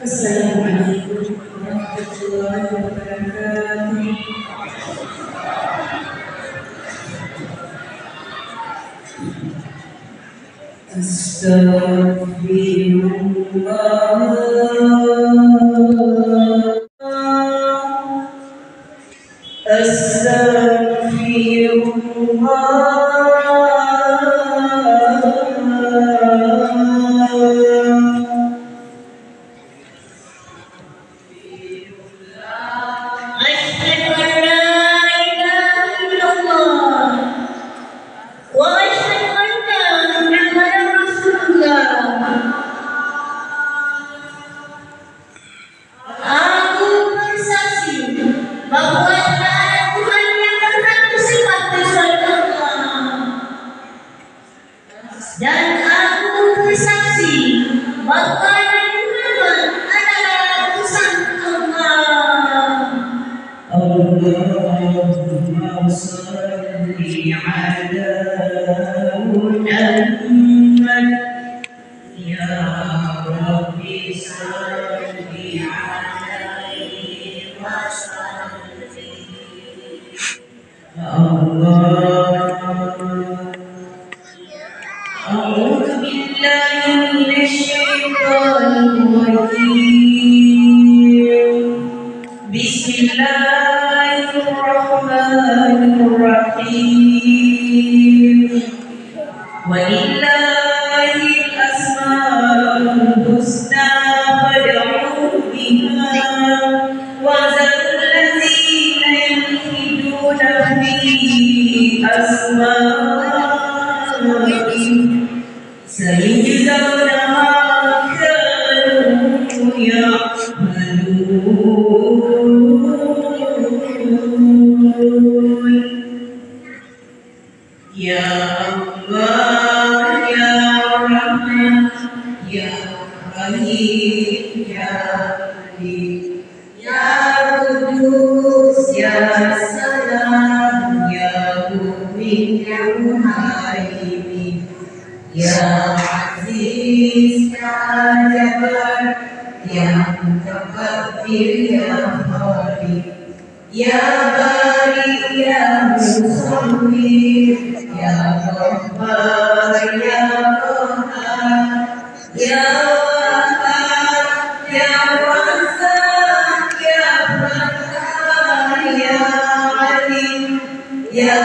Assalamualaikum warahmatullahi wabarakatuh. Astaghfirullah, dan aku bersaksi bahwa Nabi Muhammad adalah utusan Allah. Allahumma shalli ala Muhammad ya Rabbi shalli alaihi wa sallim. أعوذ بالله من الشيطان الرجيم. بسم الله الرحمن الرحيم. ولله الأسماء الحسنى فادعوه بها وذروا الذين يلحدون في أسمائه سيجزون ما كانوا يعملون. يا الله يا رحمن يا رحيم يا رحيم يا قدوس يا سلام يا مؤمن يا مهيمن يا عزيز يا جبار يا متكبر يا خالق يا بارئ يا مصور يا غفار يا قهار يا وهاب يا رزاق يا فتاح يا عليم يا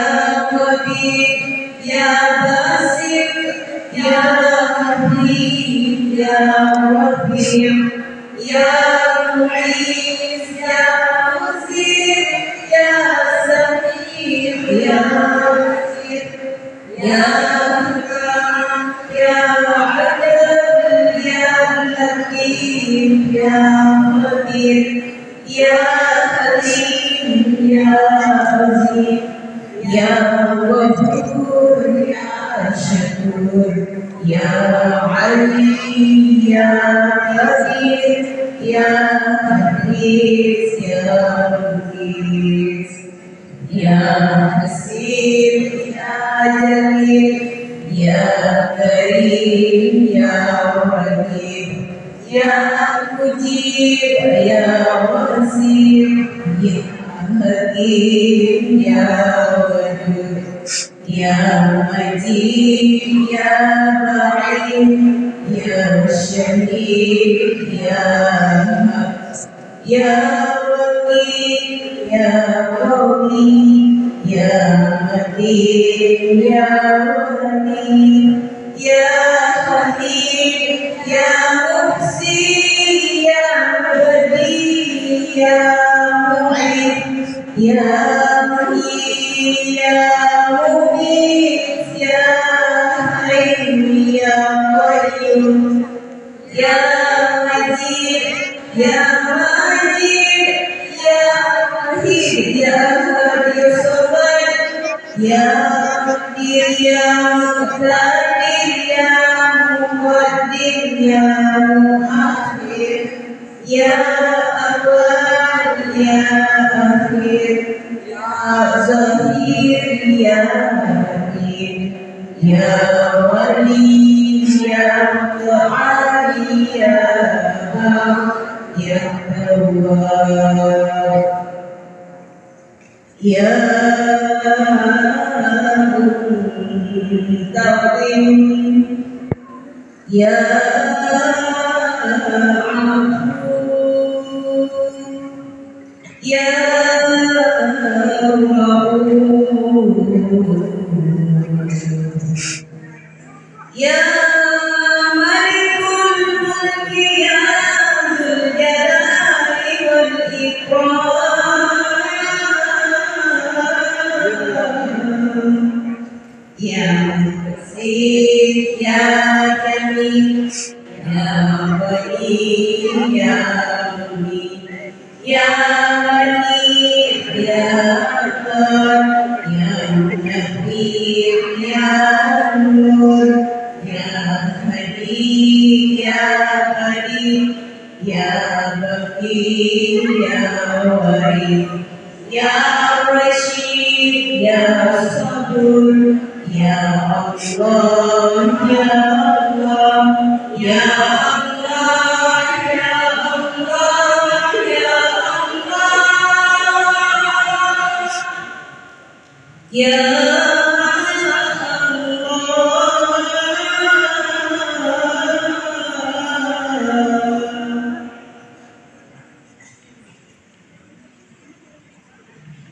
قدير يا باسل يا حكيم يا رفيع يا معيز يا مصير يا سميع يا بصير يا مكرم يا عدل يا لطيف يا خبير يا حليم يا عظيم يا ودود يا شكور يا عليم يا كبير يا حديث يا مقيس يا حسيب يا جليل يا كريم يا رحيم يا مجيب يا وسيم يا حكيم يا ودود يا مجيد يا بعيد يا شهيد يا هب يا Wakil ya Qawi ya Matin ya Wali ya Khalid ya Muhsi ya Badi ya Mu'id ya Muhyi ya Mubin ya Hayy ya Qayyum ya Majid ya Majid ya Wahid ya Hadi Samad ya Qadir ya Muqtadir ya Muqaddim ya Muakhir ya Awwal ya Akhir ya Zahir ya Batin ya Wali ya Muta'ali ya ya Tawwab ya Muntaqim ya ya ya Malikul Mulki ya Dzul Jalali wal Ikram ya Muhsin ya Jamil ya Wali ya Mumin ya Malik ya Akbar ya Munabbih ya Nur ya Hadi ya Karim ya Baqi ya Wari ya Rashid ya Sabur ya Allah ya Allah ya Allah ya Allah ya Allah ya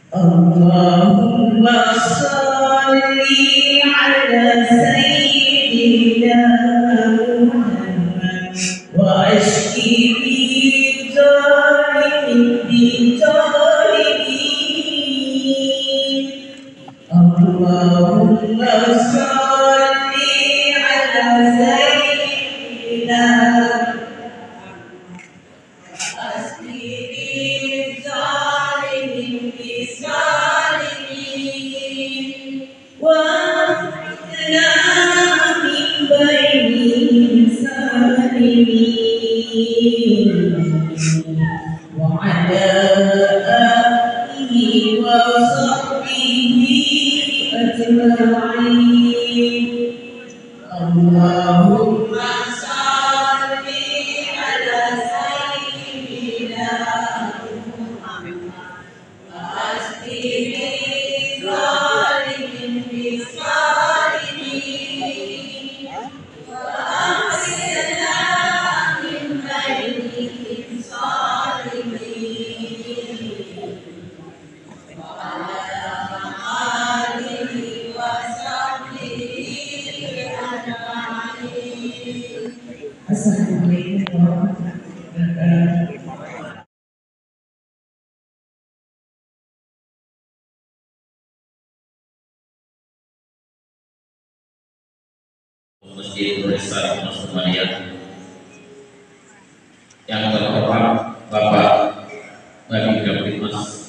Allahumma salli ala sayyidina Muhammad wa ashki bi zalimin Allahumma salli ala sayyidina وعلى آله وصحبه أجمعين اللهم صل على سيدنا محمد وأسقه الظالمين بالصالحين وأحسنا من بينهم صالحين وعلى آله وصحبه أجمعين. Assalamualaikum warahmatullahi wabarakatuh. Masjid Nurista Semuanya yang terhormat Bapak Bagi Mas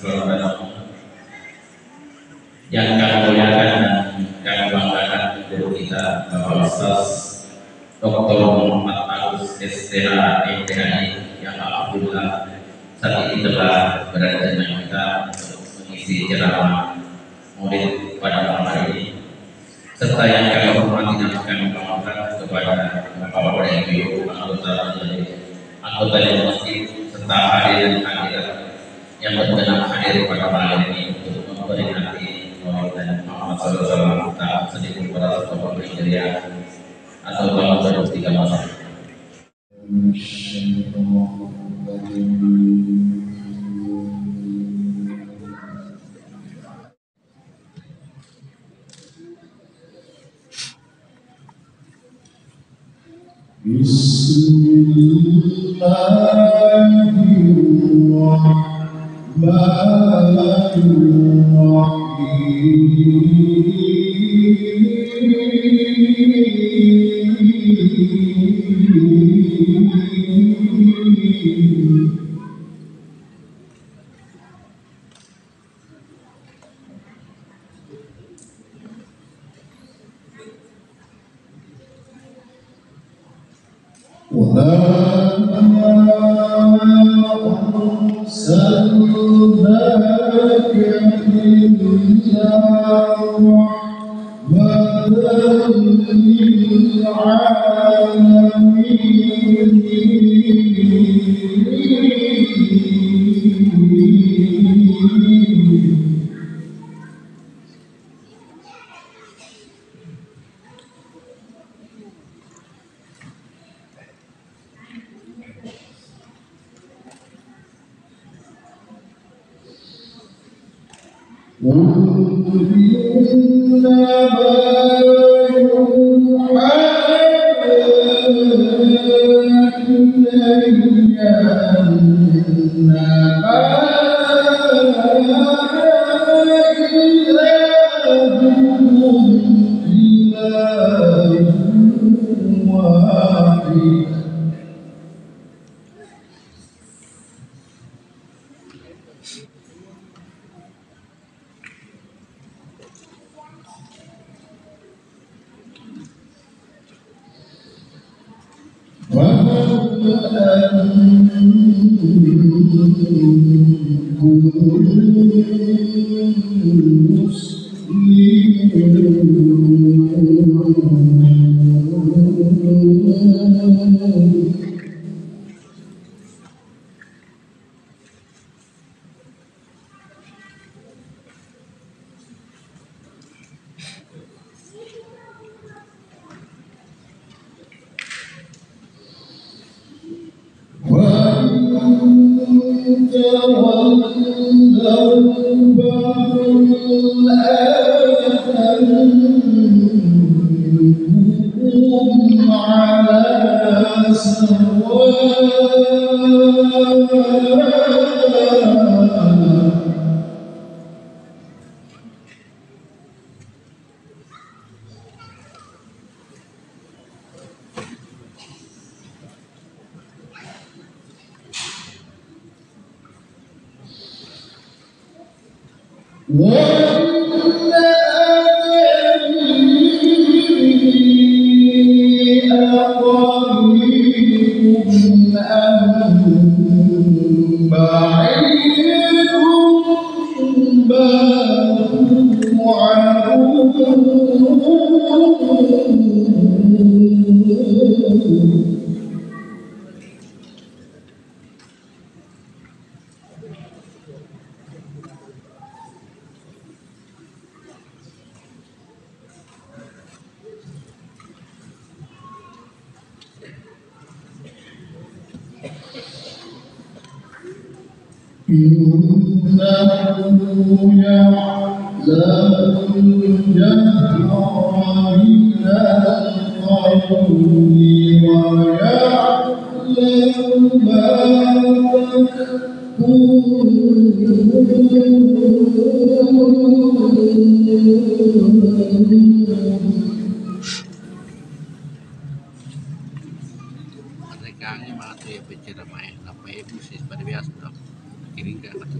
yang kami muliakan dan kami banggakan guru kita Bapak Ustaz Dr. Muhammad Agus STH MPHI yang alhamdulillah saat ini telah berada dengan kita untuk mengisi ceramah murid pada malam hari ini, serta yang kami hormati dan kami banggakan kepada Bapak Ibu anggota yang masjid serta hadirin hadirat yang berkenan hadir pada malam ini untuk memperingati Maulid Muhammad SAW tak sedikit pada sebuah Hijriah atau tahun 2003 Masehi. Mereka mga ito yung picture may napay busis pada biasa dong kiring ka ito.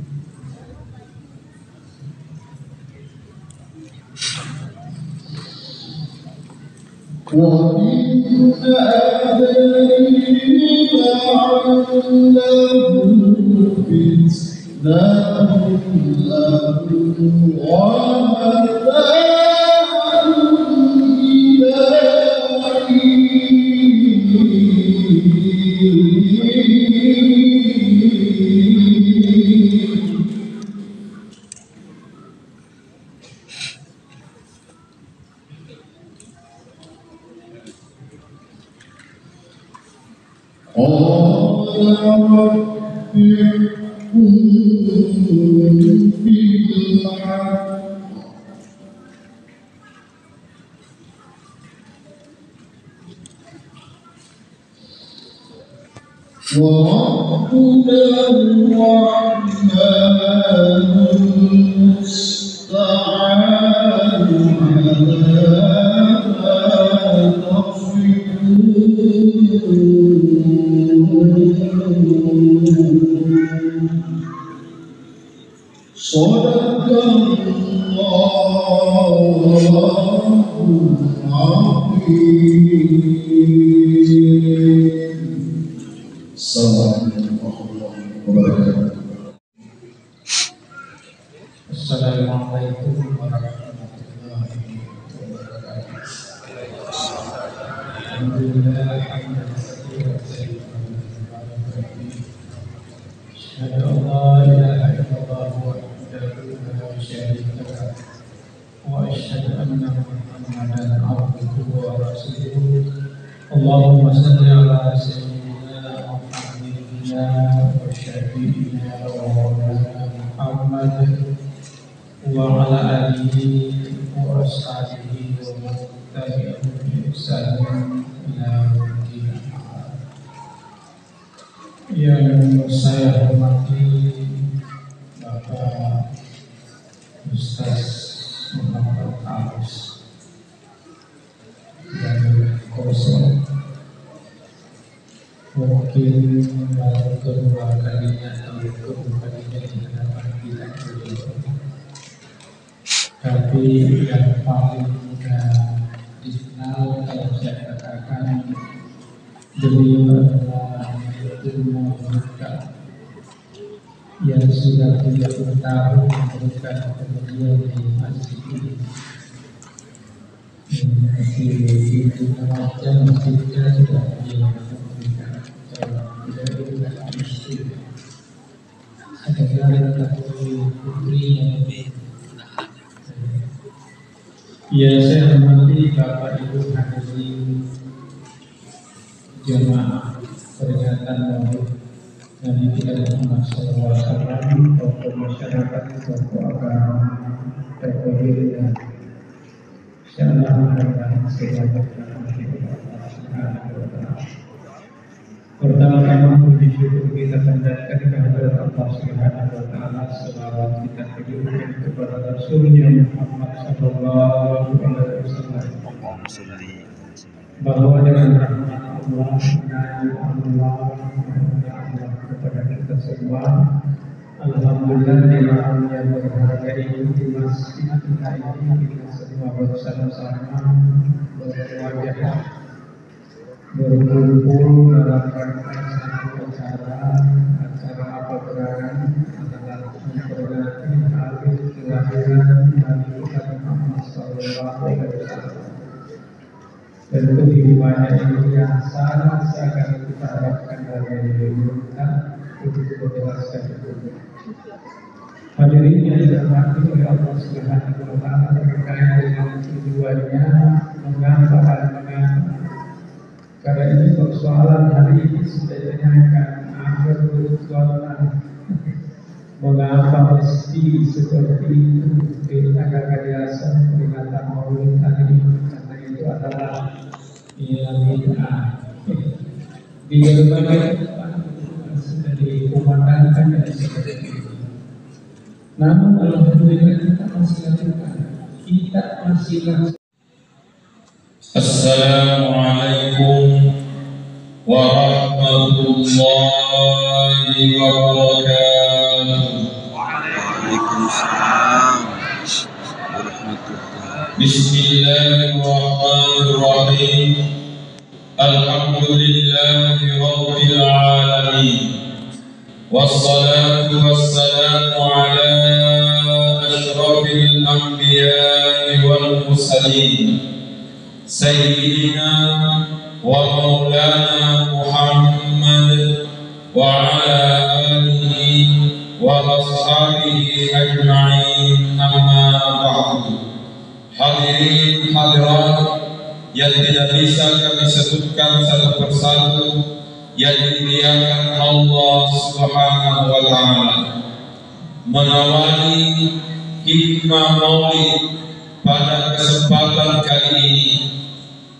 وربنا الرحمن المستعان Assalamualaikum warahmatullahi wabarakatuh. Alhamdulillah hamdan katsiran tayyiban mubarakan fihi. Asyhadu an la ilaha illallah wahdahu la syarika lah wa asyhadu anna Muhammadan abduhu wa rasuluh. Allahumma shalli ala sayyidina Muhammadin wa syafi'ina wa maulana Muhammad wa ala alihi wa ashabihi wa man tabi'ahum bi ihsan ila yaumil akhir. Yang saya hormati Bapak Ustaz Muhammad Agus dan Kosong, mungkin baru kedua kalinya atau kedua kalinya di hadapan kita beliau. Tapi yang paling dikenal kalau saya katakan beliau adalah ilmu mereka yang sudah 30 tahun memberikan pengajian di masjid ini. Di macam masjidnya sudah beliau memberikan dari istri. Ada satu putri yang ya, saya hormati Bapak Ibu hadirin jemaah peringatan Maulid Nabi kita Muhammad SAW, tokoh masyarakat, tokoh agama, tokoh diri dan dan segala pertama-tama puji syukur kita panjatkan kehadirat Allah Subhanahu wa taala, selawat kita kirimkan kepada Rasulnya Muhammad sallallahu alaihi wasallam, bahwa dengan rahmat Allah kepada kita semua, alhamdulillah di malam yang berharga ini di masjid kita ini kita semua bersama-sama berwajah berkumpul dalam rangka satu acara apa gerangan adalah memperingati hari kelahiran Nabi Muhammad sallallahu alaihi wasallam. Tentu hikmahnya ini yang sangat kita harapkan dari kita untuk menjelaskan itu. Hadirin yang dirahmati oleh Allah Subhanahu wa taala, terkait dengan tujuannya mengapa dan mengapa. Karena ini persoalan hari ini sudah ditanyakan akhir persoalan mengapa mesti seperti itu kita agak biasa peringatan Maulid tadi, karena itu adalah bid'ah. Di berbagai tempat sudah dikumandangkan dan seperti itu. Namun alhamdulillah kita masih lakukan, kita masih lakukan. Assalamualaikum warahmatullahi wabarakatuh. Waalaikumsalam warahmatullahi. Bismillahirrahmanirrahim. Alhamdulillahi rabbil alamin. Wassalatu wassalamu ala asyrafil anbiya'i wal mursalin. Sayyidina wa maulana Muhammad wa ala alihi wa ashabihi ajma'in, amma ba'du. Hadirin hadirat yang tidak bisa kami sebutkan satu persatu, yang dimuliakan Allah Subhanahu wa taala, mengawali hikmah Maulid pada kesempatan kali ini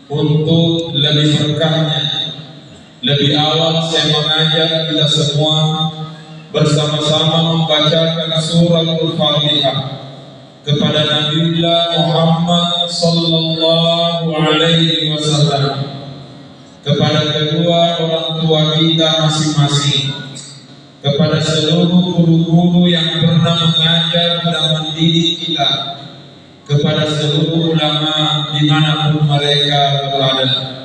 untuk lebih berkahnya Lebih awal saya mengajak kita semua bersama-sama membacakan suratul Fatihah kepada Nabiullah Muhammad sallallahu alaihi wasallam, kepada kedua orang tua kita masing-masing, kepada seluruh guru-guru yang pernah mengajar dan mendidik kita, kepada seluruh ulama dimanapun mereka berada.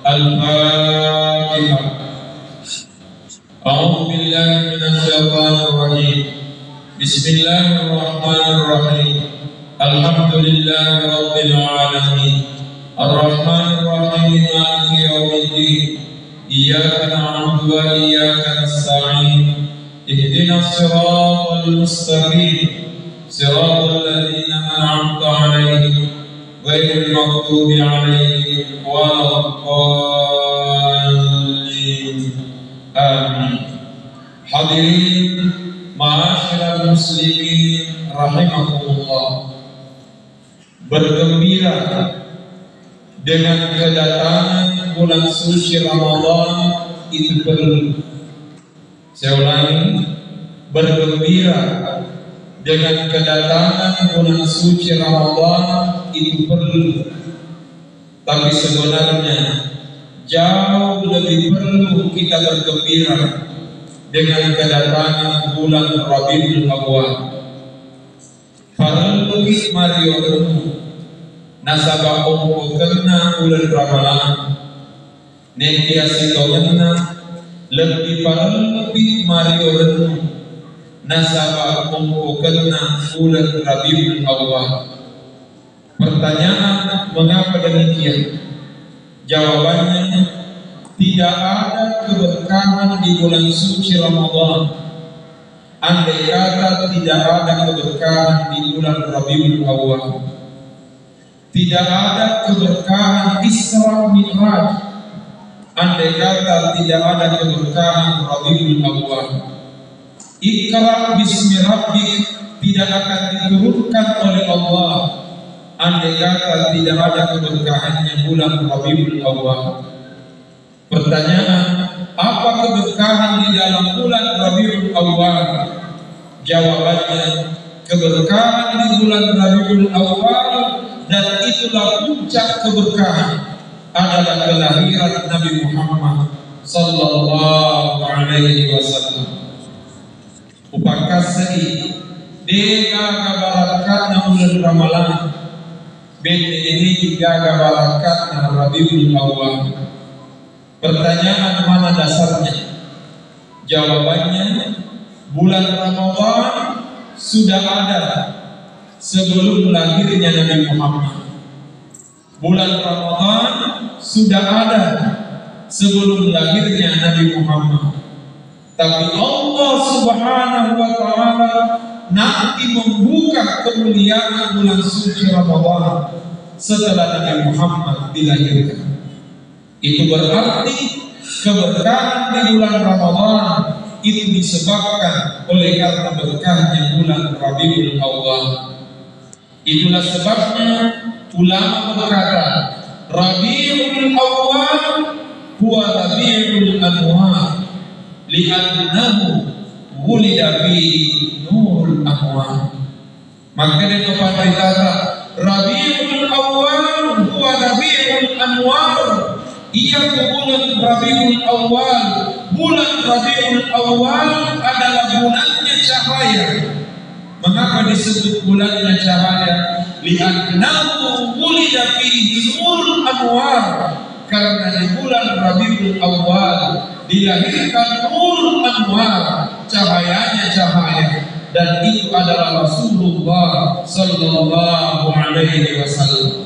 Al-Fatihah. A'udzu billahi minasy syaithanir rajim. Bismillahirrahmanirrahim. Alhamdulillahi rabbil alamin. Ar-Rahmanir Rahim. Maliki yaumiddin. Iyyaka na'budu wa iyyaka nasta'in. Ihdinas siratal mustaqim. Siratal ladzina an'amta 'alaihim ghairil maghdubi 'alaihim waladdallin. Amin. Hadirin ma'asyiral muslimin rahimakumullah. Bergembira dengan kedatangan bulan suci Ramadan itu perlu. Saya ulangi, bergembira dengan kedatangan bulan suci Ramadan itu perlu. Tapi sebenarnya jauh lebih perlu kita bergembira dengan kedatangan bulan Rabiul Awwal. Farlukis Mario nasabah umpo kena bulan Ramadan nentiasi kena lebih farlukis Mario nasabah umpo kena bulan Rabiul Awwal. Pertanyaan, mengapa demikian? Jawabannya, tidak ada keberkahan di bulan suci Ramadan andai kata tidak ada keberkahan di bulan Rabiul Awwal. Tidak ada keberkahan Isra Mi'raj andai kata tidak ada keberkahan Rabiul Awwal. Iqra bismi rabbik tidak akan diturunkan oleh Allah andai kata tidak ada keberkahannya bulan Rabiul Awwal. Pertanyaan, apa keberkahan di dalam bulan Rabiul Awwal? Jawabannya, keberkahan di bulan Rabiul Awwal, dan itulah puncak keberkahan, adalah kelahiran Nabi Muhammad sallallahu alaihi wasallam. Upakasai dega kabarakatna bulan Ramadan, bende ini juga kabarakatna Rabiul Awwal. Pertanyaan, mana dasarnya? Jawabannya, bulan Ramadan sudah ada sebelum lahirnya Nabi Muhammad. Bulan Ramadan sudah ada sebelum lahirnya Nabi Muhammad. Tapi Allah Subhanahu wa ta'ala nanti membuka kemuliaan bulan suci Ramadan setelah Nabi Muhammad dilahirkan. Itu berarti keberkahan di bulan Ramadan itu disebabkan oleh karena berkahnya bulan Rabiul Awwal. Itulah sebabnya ulama berkata, Rabiul Awwal huwa Rabiul Anwar li'annahu wulida fihi nurul anwar. Maka dia berkata, Rabiul Awwal huwa Rabiul Anwar. Ia bulan Rabiul Awwal. Bulan Rabiul Awwal adalah bulannya cahaya. Mengapa disebut bulannya cahaya? Li'annahu wulida fihi nurul anwar. Karena di bulan Rabiul Awwal dilahirkan nurul anwar, cahayanya cahaya, dan itu adalah Rasulullah sallallahu alaihi wasallam.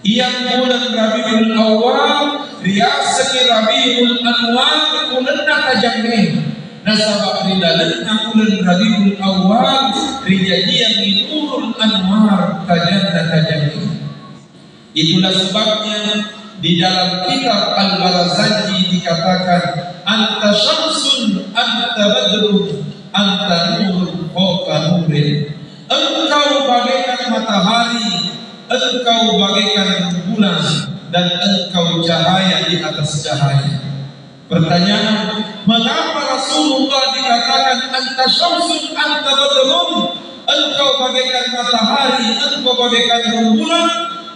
Yang bulan Rabiul Awwal riasani Rabiul Anwar bulanna tajammin. Nasabah ridalanna bulan Rabiul Awwal rijadiyan nurul anwar tajammin. Itulah sebabnya di dalam kitab Al-Barazanji dikatakan, anta syamsun anta badrun anta nurun fawqa nurin. Engkau bagaikan matahari, engkau bagaikan bulan, dan engkau cahaya di atas cahaya. Pertanyaan, mengapa Rasulullah dikatakan anta syamsun anta badrun? Engkau bagaikan matahari, engkau bagaikan rembulan.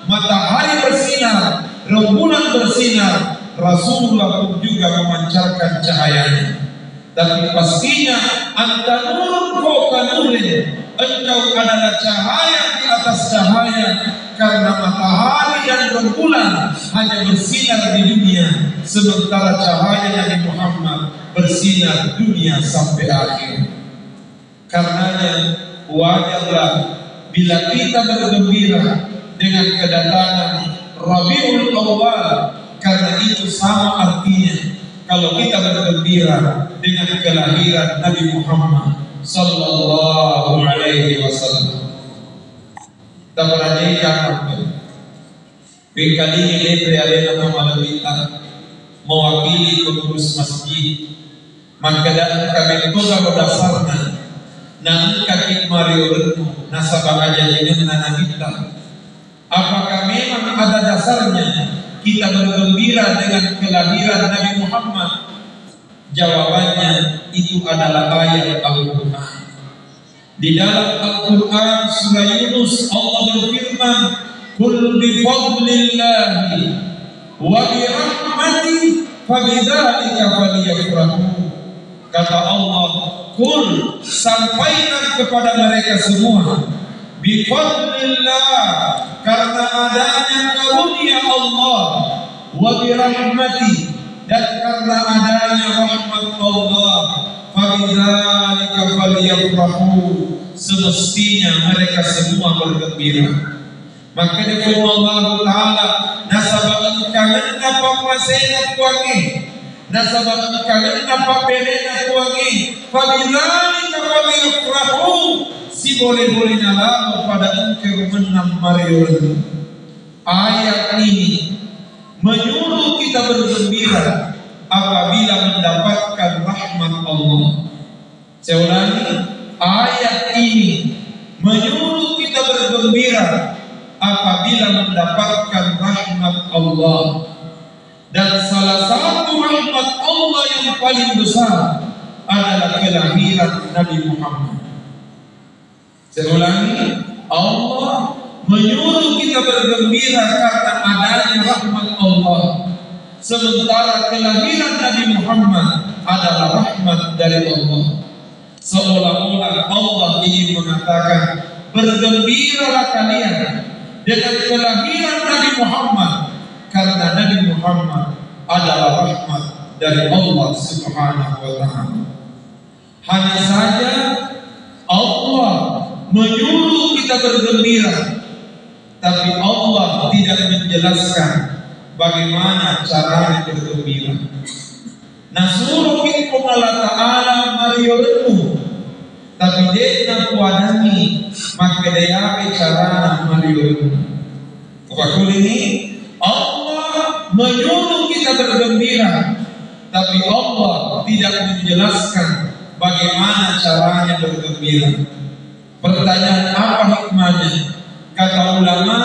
Matahari bersinar, rembulan bersinar, Rasulullah pun juga memancarkan cahayanya. Tapi pastinya anta nurun fawqa nurin, engkau adalah cahaya di atas cahaya, karena matahari dan rembulan hanya bersinar di dunia, sementara cahaya Nabi Muhammad bersinar dunia sampai akhir. Karenanya wajarlah bila kita bergembira dengan kedatangan Rabiul Awwal, karena itu sama artinya kalau kita bergembira dengan kelahiran Nabi Muhammad sallallahu alaihi wasallam. Tabarani kapan kali ini prialena mamalita mewakili pengurus masjid, maka kami toga berdasarkan nan kaki Mario Retno nasabah aja dengan nanabita. Apakah memang ada dasarnya kita bergembira dengan kelahiran Nabi Muhammad? Jawabannya itu adalah ayat Al-Quran. Di dalam Al-Quran surah Yunus Allah berfirman, "Qul bi fadlillahi wa bi rahmatihi fabidzalika falyafrahu." Kata Allah, "Qul," sampaikan kepada mereka semua, "bi fadlillah," karena adanya karunia Allah, "wa bi rahmatihi," dan karena adanya rahmat Allah, "fabidzalika falyafrahu," semestinya mereka semua bergembira. Maka dengan Allah Ta'ala, nasabah kangen apa masena kuangi, nasabah kangen apa perena kuangi, fabidzalika falyafrahu, si boleh-boleh nalamu pada engkau menang Mario. Ayat ini menyuruh kita bergembira apabila mendapatkan rahmat Allah. Saya ulangi, ayat ini menyuruh kita bergembira apabila mendapatkan rahmat Allah. Dan salah satu rahmat Allah yang paling besar adalah kelahiran Nabi Muhammad. Saya ulangi, Allah menyuruh kita bergembira karena adanya rahmat Allah, sementara kelahiran Nabi Muhammad adalah rahmat dari Allah. Seolah-olah Allah ingin mengatakan, bergembiralah kalian dengan kelahiran Nabi Muhammad, karena Nabi Muhammad adalah rahmat dari Allah Subhanahu wa Ta'ala. Hanya saja Allah menyuruh kita bergembira, tapi Allah tidak menjelaskan bagaimana caranya bergembira. Nasuruh minkum Allah Ta'ala mariyurmu, tapi dia nak kuadani maka dia bicara mariyurmu. Waktu ini Allah menyuruh kita bergembira, tapi Allah tidak menjelaskan bagaimana caranya bergembira. Pertanyaan, apa hikmahnya? Kata ulama,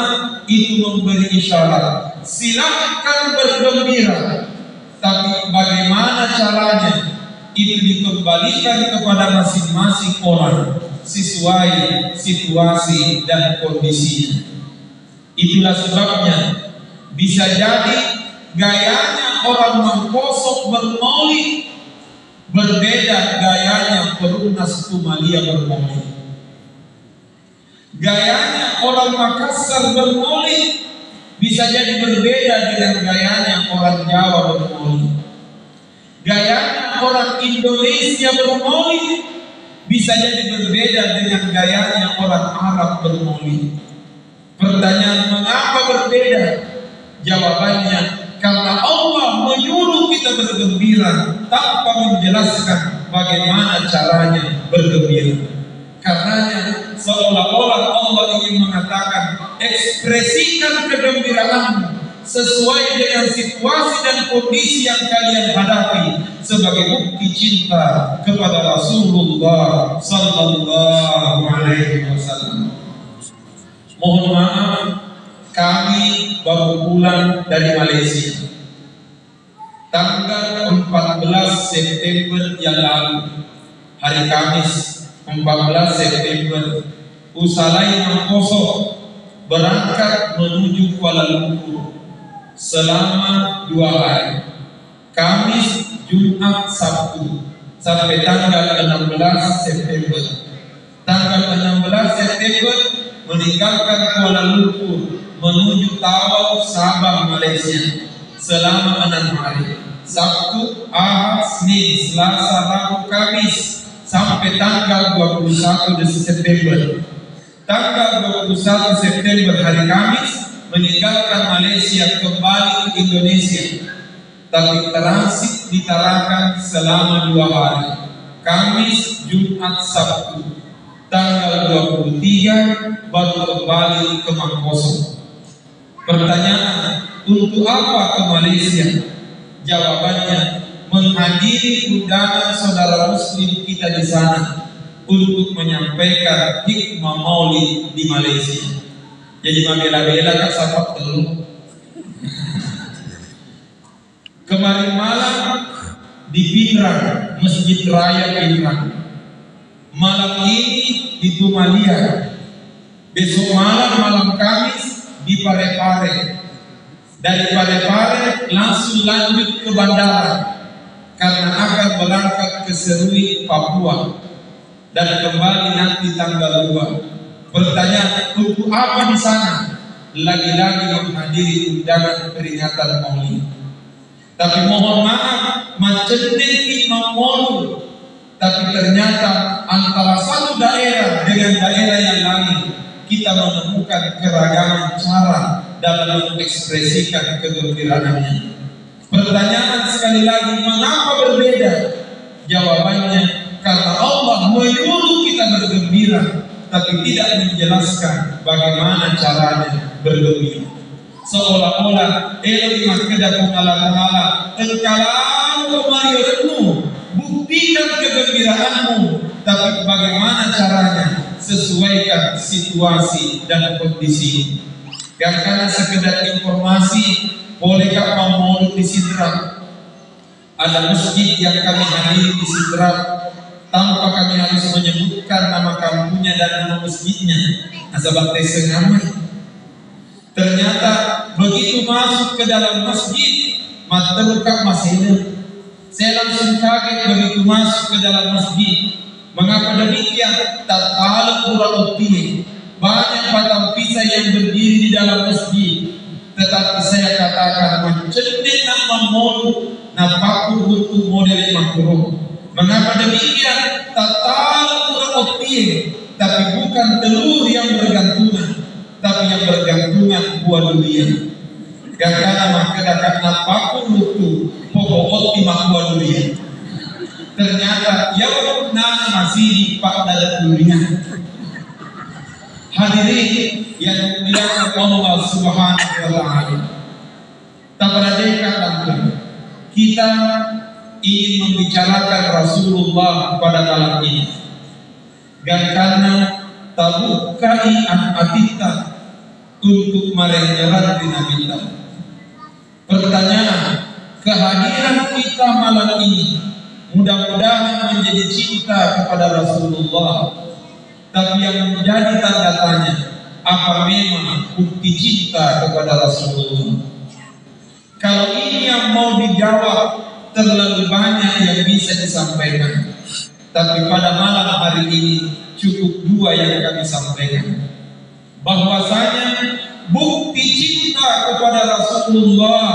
itu memberi isyarat, silahkan bergembira, tapi bagaimana caranya itu dikembalikan kepada masing-masing orang sesuai situasi dan kondisinya. Itulah sebabnya bisa jadi gayanya orang Mangkosok bermaulid berbeda gayanya Perumnas Tumalia bermaulid. Gayanya orang Makassar bermaulid bisa jadi berbeda dengan gayanya orang Jawa bermaulid. Gayanya orang Indonesia bermaulid bisa jadi berbeda dengan gayanya orang Arab bermaulid. Pertanyaan, mengapa berbeda? Jawabannya, karena Allah menyuruh kita bergembira tanpa menjelaskan bagaimana caranya bergembira. Karenanya seolah-olah Allah ingin mengatakan, ekspresikan kegembiraanmu sesuai dengan situasi dan kondisi yang kalian hadapi sebagai bukti cinta kepada Rasulullah sallallahu alaihi wasallam. Mohon maaf, kami baru pulang dari Malaysia. tanggal 14 September yang lalu, hari Kamis 14 September, Usalai Mangkoso berangkat menuju Kuala Lumpur selama 2 hari, Kamis, Jumat, Sabtu, sampai tanggal 16 September. Tanggal 16 September meninggalkan Kuala Lumpur menuju Tawau, Sabah, Malaysia selama 6 hari, Sabtu, Ahad, Senin, Selasa, Rabu, Kamis, sampai tanggal 21 September. Tanggal 21 September hari Kamis meninggalkan Malaysia kembali ke Indonesia, tapi transit di Tarakan selama 2 hari, Kamis, Jumat, Sabtu. Tanggal 23 baru kembali ke Mangkoso. Pertanyaan, untuk apa ke Malaysia? Jawabannya, menghadiri undangan saudara muslim kita di sana untuk menyampaikan hikmah maulid di Malaysia. Jadi mabela-bela kak sahabat telur. Kemarin malam di Pinrang, Masjid Raya Pinrang. Malam ini di Tumalia. Besok malam Kamis di Parepare. Dari Parepare langsung lanjut ke bandara karena akan berangkat ke Serui, Papua, dan kembali nanti tanggal 2. Pertanyaan, untuk apa di sana? Lagi-lagi menghadiri undangan peringatan Maulid. Tapi mohon maaf, macam ini Maulid. Tapi ternyata antara satu daerah dengan daerah yang lain kita menemukan keragaman cara dalam mengekspresikan kegembiraannya. Pertanyaan sekali lagi, mengapa berbeda? Jawabannya, karena Allah menyuruh kita bergembira, tapi tidak menjelaskan bagaimana caranya bergembira. Seolah-olah ilmu kedatangan Allah engkau mariormu, buktikan kegembiraanmu, tapi bagaimana caranya? Sesuaikan situasi dan kondisi. Karena sekedar informasi, bolehkah Maulid di Sidrap? Ada masjid yang kami hadiri di Sidrap tanpa kami harus menyebutkan nama kampungnya dan nama masjidnya. Asal sengamai. Ternyata begitu masuk ke dalam masjid, mata buka masih. Saya langsung kaget begitu masuk ke dalam masjid. Mengapa demikian? Tak tahu kurang lebih banyak batang pisah yang berdiri di dalam masjid. Tetapi saya katakan mencendik nama molu, nampaku untuk model makro. Mengapa demikian? Tak tahu kurang lebih, tapi bukan telur yang bergantungan, tapi yang bergantungan buah durian. Karena maka dapat nampaku untuk pokok lima buah durian. Ternyata yang nana masih di pak dalam durian. Hadirin yang dimuliakan Allah Subhanahu wa taala. Tak beradeka tentang kita ingin membicarakan Rasulullah pada malam ini. Dan karena tabukai an-atita untuk merenjalan dinamita. Pertanyaan, kehadiran kita malam ini mudah-mudahan menjadi cinta kepada Rasulullah. Tapi yang menjadi tanda tanya, apa memang bukti cinta kepada Rasulullah? Kalau ini yang mau dijawab, terlalu banyak yang bisa disampaikan. Tapi pada malam hari ini cukup 2 yang kami sampaikan. Bahwasanya bukti cinta kepada Rasulullah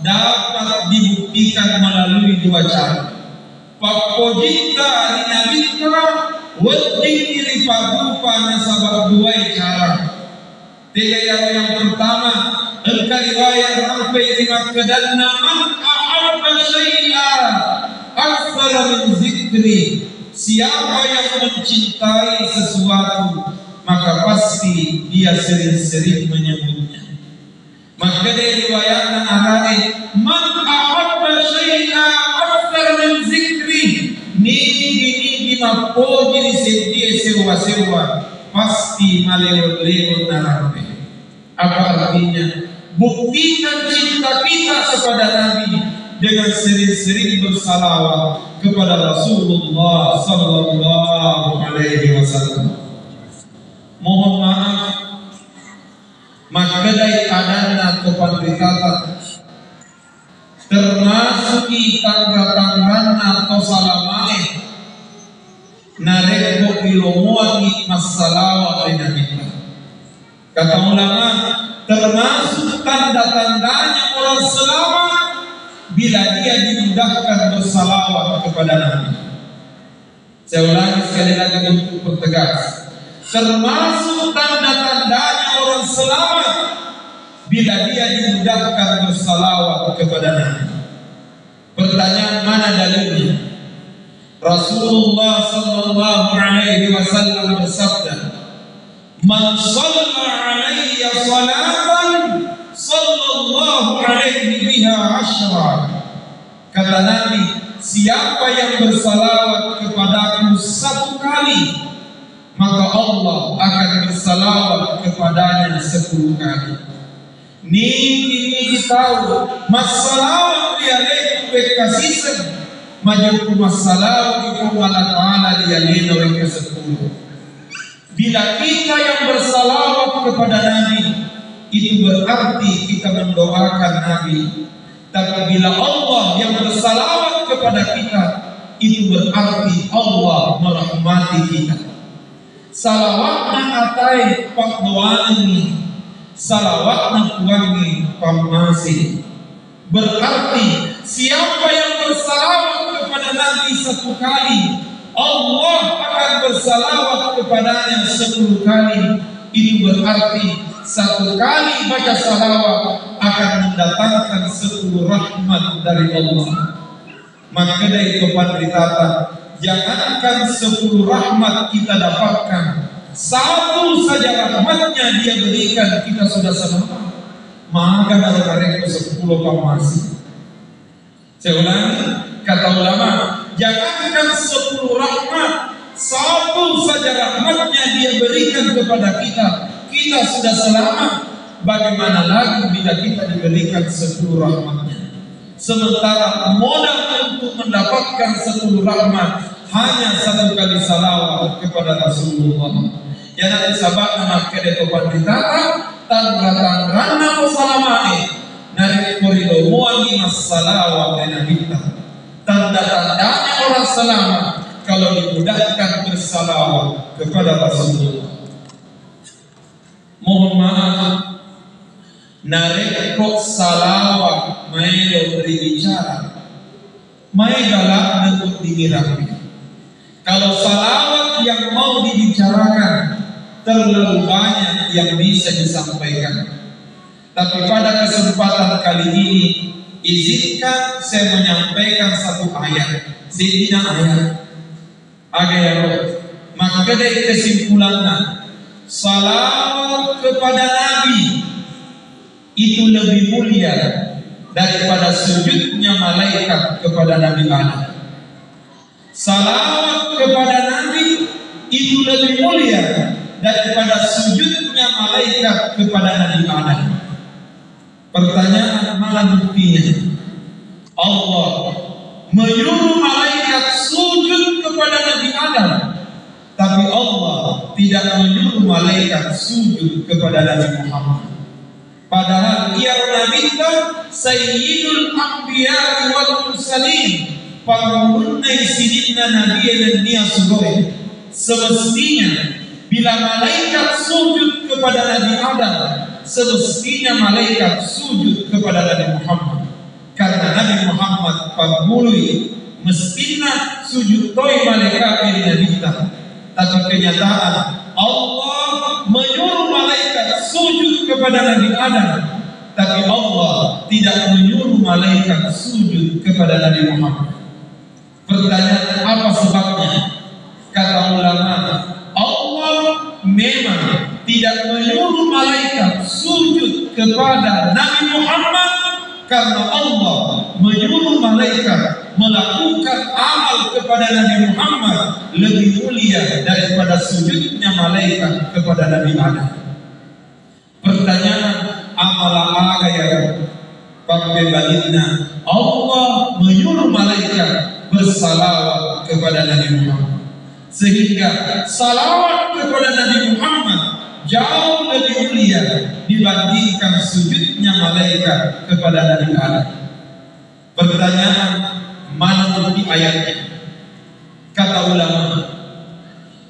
dapat dibuktikan melalui 2 cara. Pakojita dinamika wadikiri padupa nasabah 2 cara. Yang pertama, engkau riwayat sampai dengan kedanna man ahabba syai'a akthar min zikri. Siapa yang mencintai sesuatu, maka pasti dia sering-sering menyebutnya. Maka dari riwayatna ahai man ahabba syai'a akthar min zikri. Nini mapoji disedie sewa-sewa pasti malewat-lewat narampe. Apa artinya? Buktikan cinta kita kepada Nabi dengan sering-sering bersalawat kepada Rasulullah sallallahu alaihi wasallam. Mohon maaf, makadai adanna kepadritata termasuk tangga-tangganna atau salamae nareko ilomuangi masalawat dengan kita. Kata ulama, termasuk tanda-tandanya orang selamat bila dia dimudahkan bersalawat kepada Nabi. Saya ulangi sekali lagi untuk pertegas. Termasuk tanda-tandanya orang selamat bila dia dimudahkan bersalawat kepada Nabi. Pertanyaan, mana dalilnya? Rasulullah sallallahu alaihi wasallam bersabda, "Man shalla alayya salatan sallallahu alaihi biha asyra." Kata Nabi, siapa yang bersalawat kepadaku satu kali, maka Allah akan bersalawat kepadanya 10 kali. Ini tahu masalah dia leku bekasisan majapun masalah itu Allah Ta'ala dia lena ke 10. Bila kita yang bersalawat kepada Nabi, itu berarti kita mendoakan Nabi. Tapi bila Allah yang bersalawat kepada kita, itu berarti Allah merahmati kita. Salawatna atai pak doani, salawatna kuangi pamasi. Berarti siapa yang bersalawat kepada Nabi 1 kali, Allah akan bersalawat kepadanya 10 kali. Itu berarti 1 kali baca salawat akan mendatangkan 10 rahmat dari Allah. Maka dari kepada ditata, jangankan 10 rahmat kita dapatkan, 1 saja rahmatnya dia berikan, kita sudah selamat. Maka dari mereka 10 pamasi. Saya ulangi, kata ulama, jangankan 10 rahmat, 1 saja rahmatnya dia berikan kepada kita, kita sudah selamat. Bagaimana lagi bila kita diberikan 10 rahmatnya? Sementara modal untuk mendapatkan 10 rahmat hanya 1 kali salawat kepada Rasulullah. Yang nanti sahabat nama kedepan ditata tangga-tanggana wasalamae nari korido muangi masalawat dan kita. Tanda-tandanya orang selamat kalau dimudahkan bersalawat kepada Rasulullah. Mohon maaf, nareko salawat maelo berbicara, mai galak untuk dimirapi. Kalau salawat yang mau dibicarakan terlalu banyak yang bisa disampaikan. Tapi pada kesempatan kali ini, izinkan saya menyampaikan 1 ayat. Sedina ayat. Maka dari kesimpulannya, salawat kepada Nabi itu lebih mulia daripada sujudnya malaikat kepada Nabi Adam. Salawat kepada Nabi itu lebih mulia daripada sujudnya malaikat kepada Nabi Adam. Pertanyaan, mana buktinya? Allah menyuruh malaikat sujud kepada Nabi Adam, tapi Allah tidak menyuruh malaikat sujud kepada Nabi Muhammad. Padahal ia meminta Sayyidul Anbiya wal Mursalin, pangulunai sidina Nabi dan dia suruh. Semestinya bila malaikat sujud kepada Nabi Adam, semestinya malaikat sujud kepada Nabi Muhammad. Karena Nabi Muhammad pangului mestinya sujud toy malaikat ini Nabi kita. Tapi kenyataan Allah menyuruh malaikat sujud kepada Nabi Adam, tapi Allah tidak menyuruh malaikat sujud kepada Nabi Muhammad. Pertanyaan, apa sebabnya? Kata ulama, Allah memang tidak menyuruh malaikat sujud kepada Nabi Muhammad karena Allah menyuruh malaikat melakukan amal kepada Nabi Muhammad lebih mulia daripada sujudnya malaikat kepada Nabi Adam. Pertanyaan, amal apa ya? Pakai baliknya Allah menyuruh malaikat bersalawat kepada Nabi Muhammad, sehingga salawat kepada Nabi Muhammad jauh lebih mulia dibandingkan sujudnya malaikat kepada Nabi Adam. Pertanyaan, mana bukti ayatnya? Kata ulama,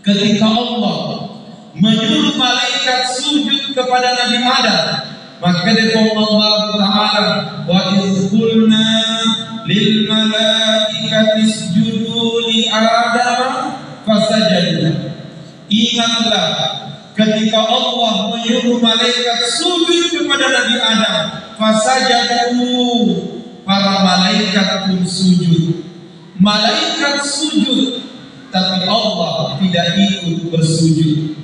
ketika Allah menyuruh malaikat sujud kepada Nabi Adam, maka dikatakan Allah Ta'ala, wa iz qulna lil malaikati isjudu li Adam fasajadu. Ingatlah ketika Allah menyuruh malaikat sujud kepada Nabi Adam, fasajadu, para malaikat pun sujud. Malaikat sujud, tapi Allah tidak ikut bersujud.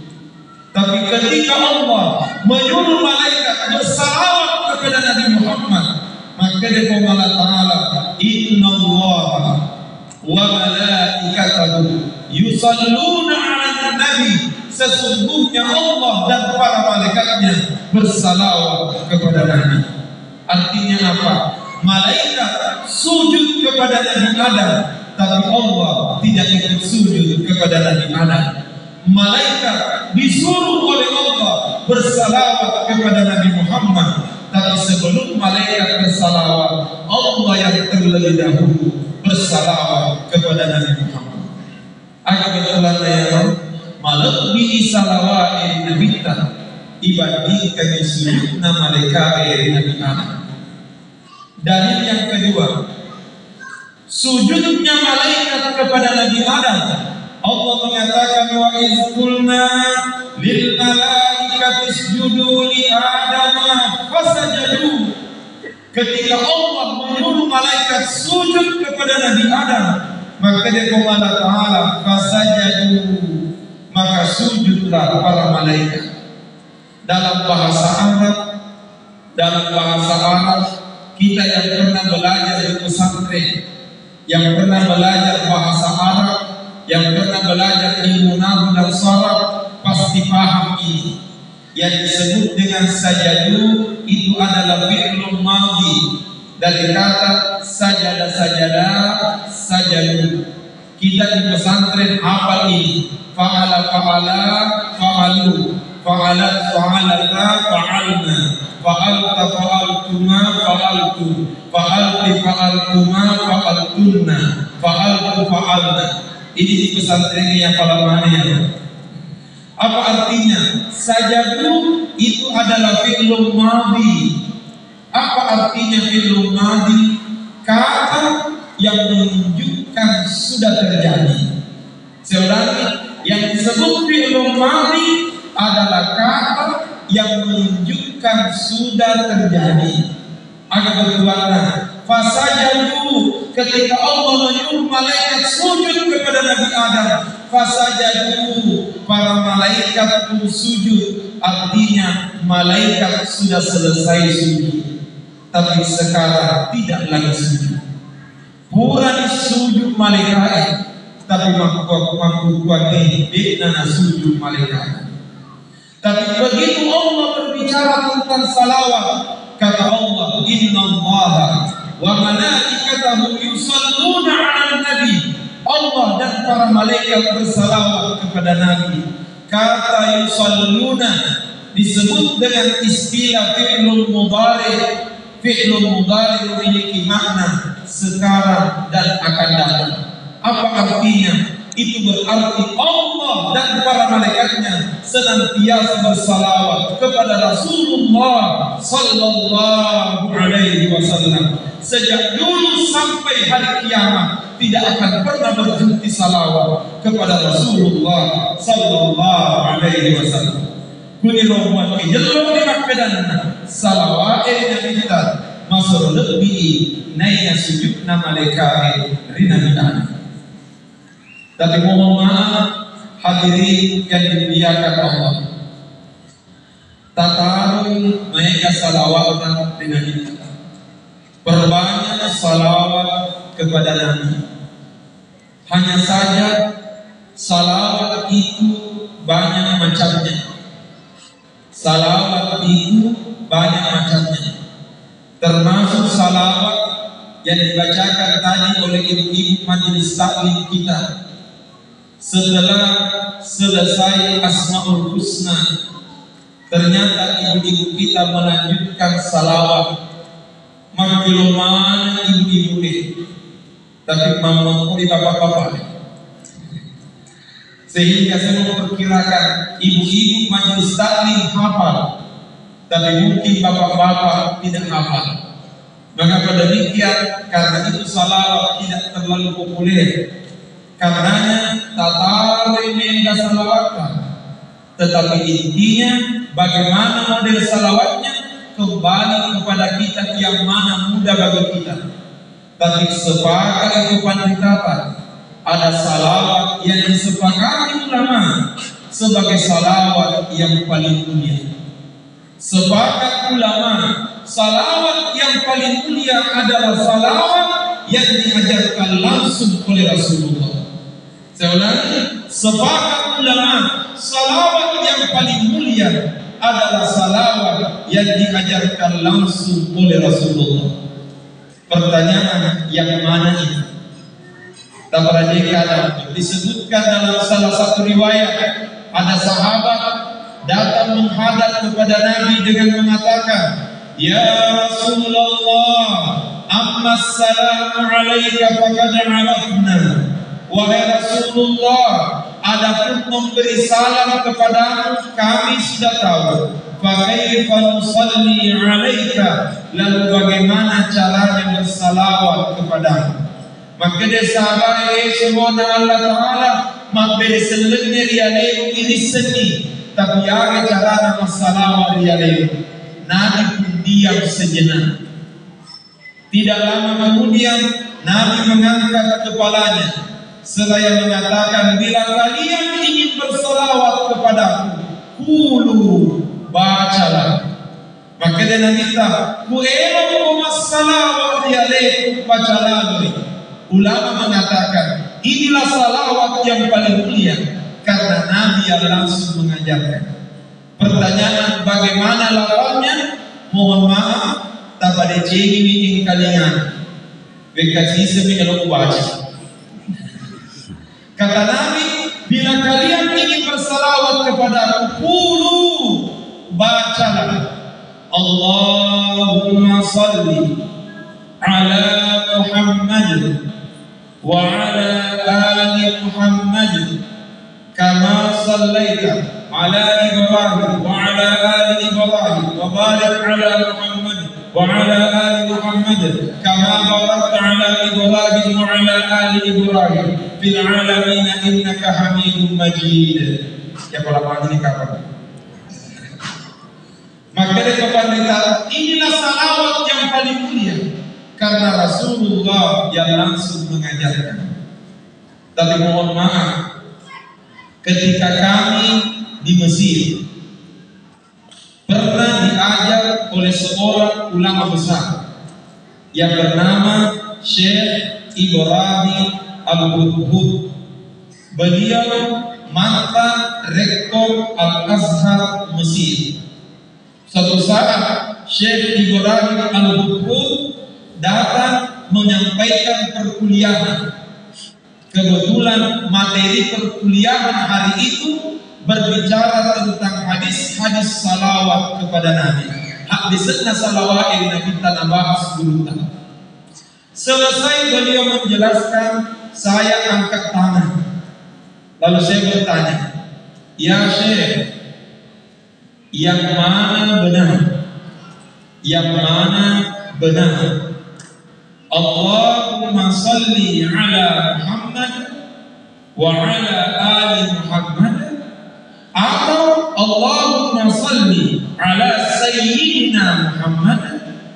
Tapi ketika Allah menyuruh malaikat bersalawat kepada Nabi Muhammad, maka dia Allah Ta'ala, Inna Allah wa malaikatahu yusalluna ala nabi, sesungguhnya Allah dan para malaikatnya bersalawat kepada Nabi. Artinya apa? Malaikat sujud kepada Nabi Adam, tapi Allah tidak ikut sujud kepada Nabi Adam. Malaikat disuruh oleh Allah bersalawat kepada Nabi Muhammad, tapi sebelum malaikat bersalawat, Allah yang terlebih dahulu bersalawat kepada Nabi Muhammad. Agak betulan ya, malam bi salawat dari Nabi dibandingkan sujudnya malaikat dari Nabi Adam. Dalil yang kedua, sujudnya malaikat kepada Nabi Adam, Allah mengatakan wa iz qulna lil malaikati isjudu li Adam fasajadu. Ketika Allah menyuruh malaikat sujud kepada Nabi Adam, maka dia Allah Ta'ala fasajadu, maka sujudlah para malaikat. Dalam bahasa Arab, kita yang pernah belajar di pesantren, yang pernah belajar bahasa Arab, yang pernah belajar ilmu nahwu dan sharaf pasti paham ini. Yang disebut dengan sajadu itu adalah fi'lun madhi dari kata sajada sajadu. Kita di pesantren hafal ini, fa'ala fa'alu, fa'alat fa'alata fa'alna, fa'alta fa'altuma fa'altu, fa'alti fa'altuma fa'altunna, fa'altu fa'alna. Ini di pesantren yang palamanya. Apa artinya? Sajadu itu adalah fi'lun madhi. Apa artinya fi'lun madhi? Kata yang menunjukkan sudah terjadi. Seulangi, yang disebut fi'lun madhi adalah kata yang menunjukkan sudah terjadi. Agak berwarna. Fasajadu, ketika Allah menyuruh malaikat sujud kepada Nabi Adam, fasajadu, para malaikat pun sujud. Artinya malaikat sudah selesai sujud, tapi sekarang tidak lagi sujud. Bukan sujud malaikat, tapi makhluk ini sujud malaikat. Tapi begitu Allah berbicara tentang salawat, kata Allah, Inna Allah wa malaikatahu yusalluna 'alan nabi. Allah dan para malaikat bersalawat kepada Nabi. Kata yusalluna disebut dengan istilah fi'lul mudhari. Fi'lul mudhari memiliki makna sekarang dan akan datang. Apa artinya? Itu berarti Allah dan para malaikatnya senantiasa bersalawat kepada Rasulullah Sallallahu Alaihi Wasallam. Sejak dulu sampai hari kiamat tidak akan pernah berhenti salawat kepada Rasulullah Sallallahu Alaihi Wasallam. Kuni rohmat kejelok di makpedan salawat Nabi kita masuk lebih naiknya sujud nama malaikat rina bidana. Tapi mohon maaf hadirin yang dimuliakan Allah, tatarun mereka salawatan dengan kita. Perbanyak salawat kepada Nabi. Hanya saja salawat itu banyak macamnya. Salawat itu banyak macamnya. termasuk salawat yang dibacakan tadi oleh ibu-ibu majelis taklim kita setelah selesai Asmaul Husna. Ternyata ibu-ibu kita melanjutkan salawat makluman ibu-ibu tapi mampu bapak-bapak. Sehingga saya memperkirakan ibu-ibu majelis taklim hafal, tapi mungkin bapak-bapak tidak hafal. Maka demikian, karena itu salawat tidak terlalu populer. Karenanya tatarwe menda salawatkan. Tetapi intinya bagaimana model salawatnya kembali kepada kita yang mana mudah bagi kita. Tapi sepakat itu pendekatan. Ada salawat yang disepakati ulama sebagai salawat yang paling mulia. Sepakat ulama, salawat yang paling mulia adalah salawat yang diajarkan langsung oleh Rasulullah. Saya ulangi, sepakat ulama, salawat yang paling mulia adalah salawat yang diajarkan langsung oleh Rasulullah. Pertanyaan, yang mana itu? Tabarajika disebutkan dalam salah satu riwayat, ada sahabat datang menghadap kepada Nabi dengan mengatakan, "Ya Rasulullah, amma assalamu alaika faqad arafna." Wahai Rasulullah, adapun memberi salam kepadamu kami sudah tahu. Fa kaifa nusalli alaika? Lalu bagaimana caranya bersalawat kepadamu? Maka dia sahabat semua Allah Ta'ala mabere selengnya rialeu iriseni tapi aga carana masalawat rialeu. Nabi pun diam sejenak. Tidak lama kemudian Nabi mengangkat kepalanya seraya mengatakan, bila kalian ingin bersalawat kepadaku, kulu, bacalah. Maka dia minta, ku'elu masalawat rialeu, bacalah. Ulama mengatakan inilah salawat yang paling mulia karena Nabi yang langsung mengajarkan. Pertanyaan, bagaimana lafalnya? Mohon maaf, tak pada cegi ini kalian. Bekasi semi kalau baca. Kata Nabi, bila kalian ingin bersalawat kepada Aku, bacalah. Allahumma salli ala Muhammad wa ala ali Muhammad kama sallaita ala Ibrahim wa ala ali Ibrahim wa barik ala Muhammad wa ala ali Muhammad kama barakta ala Ibrahim wa ala ali Ibrahim fil alamin innaka Hamidum Majid. Ya kalau ini kapan? Maka kepada inilah salawat yang paling mulia karena Rasulullah yang langsung mengajarkan. Tapi mohon maaf, ketika kami di Mesir pernah diajar oleh seorang ulama besar yang bernama Syekh Ibrahim Al-Hudhud. Beliau mantan rektor Al-Azhar Mesir. Suatu saat Syekh Ibrahim Al-Hudhud datang menyampaikan perkuliahan. Kebetulan materi perkuliahan hari itu berbicara tentang hadis-hadis salawat kepada Nabi. Hadisnya salawat yang Nabi kita bahas dulu. Selesai beliau menjelaskan, saya angkat tangan. Lalu saya bertanya, ya Syekh, yang mana benar? Yang mana benar? Allahumma salli ala Muhammad wa ala ali Muhammad, atau Allahumma salli ala Sayyidina Muhammad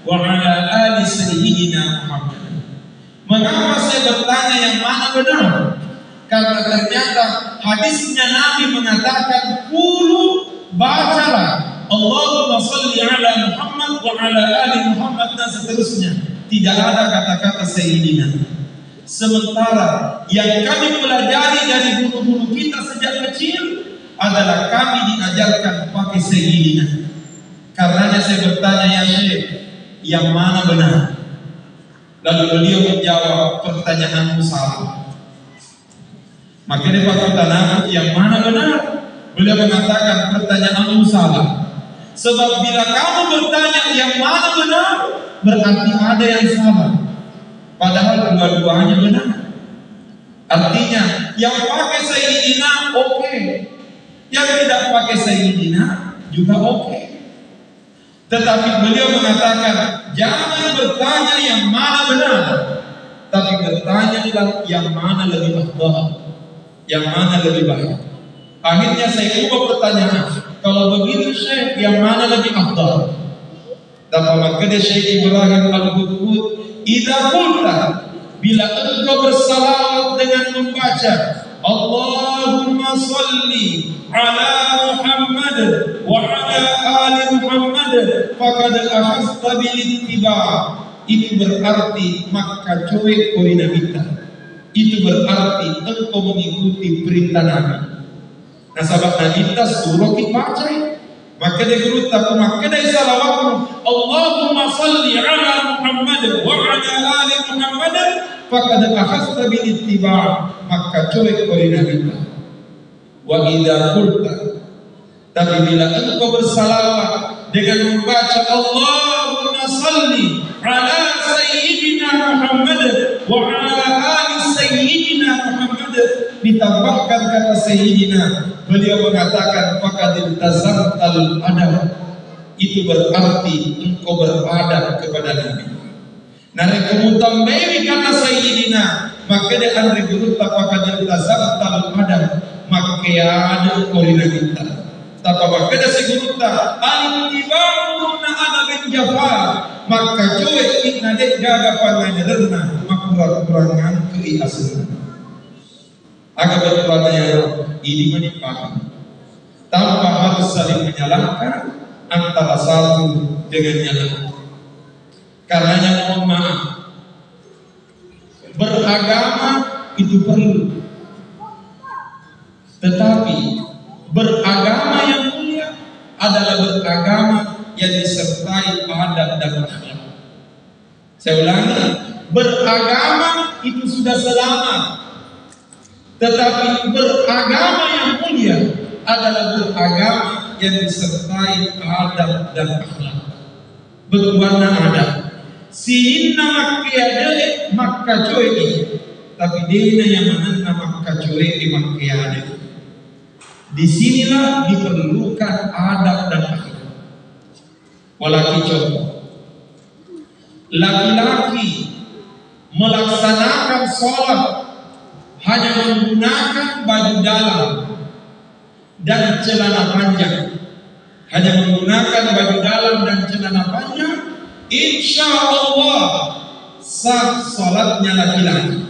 wa ala ali Sayyidina Muhammad. Mengapa saya bertanya yang mana benar? Karena ternyata hadisnya Nabi mengatakan kulu, bacalah Allahumma salli ala Muhammad wa ala ali Muhammad dan seterusnya. Tidak ada kata-kata Sayyidina. Sementara yang kami pelajari dari guru-guru kita sejak kecil adalah kami diajarkan pakai Sayyidina. Karenanya saya bertanya, ya Syekh, yang mana benar? Lalu beliau menjawab, pertanyaanmu salah. Makanya Pak Tanah, yang mana benar? Beliau mengatakan, pertanyaanmu salah. Sebab bila kamu bertanya yang mana benar, berarti ada yang salah. Padahal dua-duanya benar. Artinya, yang pakai Sayyidina oke, yang tidak pakai Sayyidina juga oke. Tetapi beliau mengatakan, jangan bertanya yang mana benar, tapi bertanyalah yang mana lebih afdal, yang mana lebih baik. Akhirnya saya ubah pertanyaan, kalau begitu Syekh, yang mana lebih afdal? Dapat makanya Syekh Ibrahim Al-Qudud, idza qulta, bila engkau bersalawat dengan membaca Allahumma salli ala Muhammad wa ala ali Muhammad faqad akhadta bil ittiba', itu berarti maka cuek korina kita, itu berarti engkau mengikuti perintah Nabi. Nah sahabat Nabi kita suruh kita baca, maka dia berutaku maka dia salawatmu Allahumma salli ala Muhammad wa ala ali Muhammad faqad akhadta bil ittiba', maka cuek korina kita. Wa idza qulta, tapi bila engkau bersalawat dengan membaca Allahumma salli ala sayyidina Muhammad wa ala ali sayyidina Muhammad, ditambahkan kata sayyidina, beliau mengatakan faqad iltazamtal adab, itu berarti engkau beradab kepada Nabi. Nah rekomutambei kata sayyidina, maka dia andri beruta faqad iltazamtal adab, maka ada korina kita. Tapi maka dia seguruta al-tibau na adabin jafa, maka cuek kita dia jaga pangajarna, maka kurangan keikhlasan. Agak bertanya ini menimpa, tanpa harus saling menyalahkan antara satu dengan yang lain. Karenanya mohon maaf, beragama itu perlu, tetapi beragama yang mulia adalah beragama yang disertai adab dan akhlak. Saya ulangi, beragama itu sudah selamat, tetapi beragama yang mulia adalah beragama yang disertai adab dan akhlak. Berwarna adab. Siinna makkiyade makka coy, tapi dina yang mananna makka coy di makkiyade. Disinilah diperlukan adab dan akhlak. Walaki contoh, laki-laki melaksanakan sholat hanya menggunakan baju dalam dan celana panjang, hanya menggunakan baju dalam dan celana panjang, insya Allah sah sholatnya laki-laki.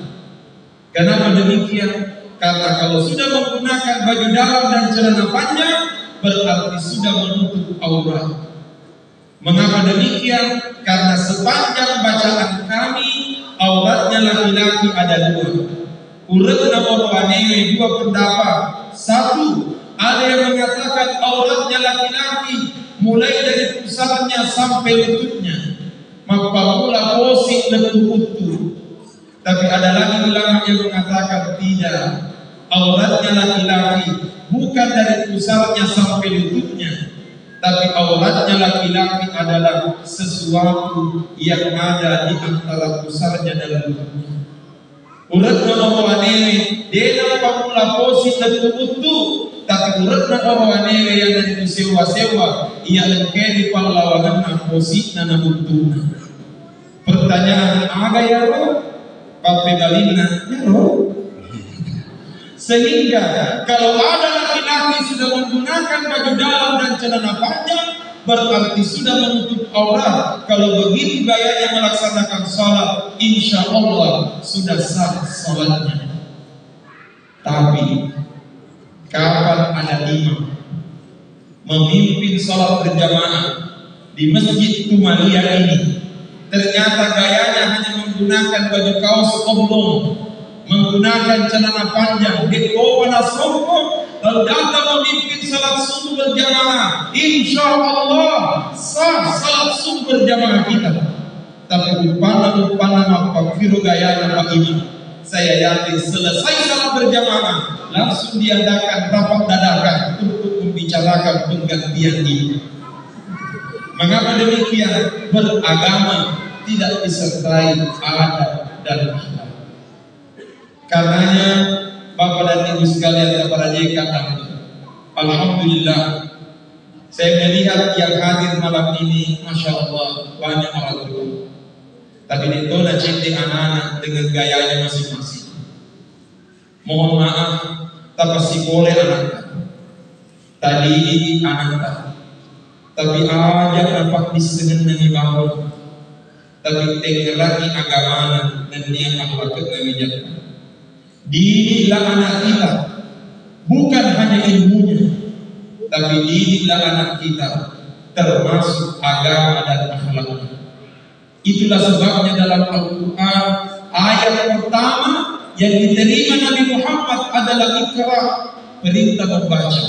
Kenapa demikian? Karena kalau sudah menggunakan baju dalam dan celana panjang, berarti sudah menutup aurat. Mengapa demikian? Karena sepanjang bacaan kami, auratnya laki-laki ada dua. Uratna orang dua pendapat. Satu, ada yang mengatakan auratnya laki-laki mulai dari pusatnya sampai lututnya, maka mula posik letu-letu. Tapi ada lagi ulama yang mengatakan tidak, auratnya laki-laki bukan dari pusatnya sampai lututnya, tapi auratnya laki-laki adalah sesuatu yang ada di antara pusatnya dan lututnya. Uratna orang dia pamula posik letu-letu, tapi uratna orang yang dari sewa-sewa ia lengkeri pahlawanan posik na lututnya. Pertanyaan aga ya roh? Papegalina ya roh? Sehingga kalau ada laki-laki sudah menggunakan baju dalam dan celana panjang, berarti sudah menutup aurat. Kalau begitu gayanya melaksanakan sholat, insya Allah sudah sah sholatnya. Tapi kapan ada imam memimpin sholat berjamaah di Masjid Tumalia ini, ternyata gayanya hanya menggunakan baju kaos oblong, menggunakan celana panjang, dekowana songkok, lalu datang memimpin salat subuh berjamaah, insya Allah sah salat subuh berjamaah kita. Tapi upana makfiru gaya Pak Imam, saya yakin selesai salat berjamaah langsung diadakan rapat dadakan untuk membicarakan penggantian ini. Mengapa demikian? Beragama tidak disertai adat dan akhlak. Karenanya Bapak dan Ibu sekalian para JK, alhamdulillah saya melihat yang hadir malam ini, masya Allah banyak orang tua. Tapi itu nak cinti anak-anak dengan gayanya masing-masing. Mohon maaf, tak pasti boleh anak tadi anak tapi aja nampak disenangi bangun. Tapi tengerangi agama dan niat akhlak kebijakan. Didiklah anak kita, bukan hanya ilmunya, tapi didiklah anak kita termasuk agama dan akhlaknya. Itulah sebabnya dalam Al-Quran ayat pertama yang diterima Nabi Muhammad adalah Iqra, perintah membaca.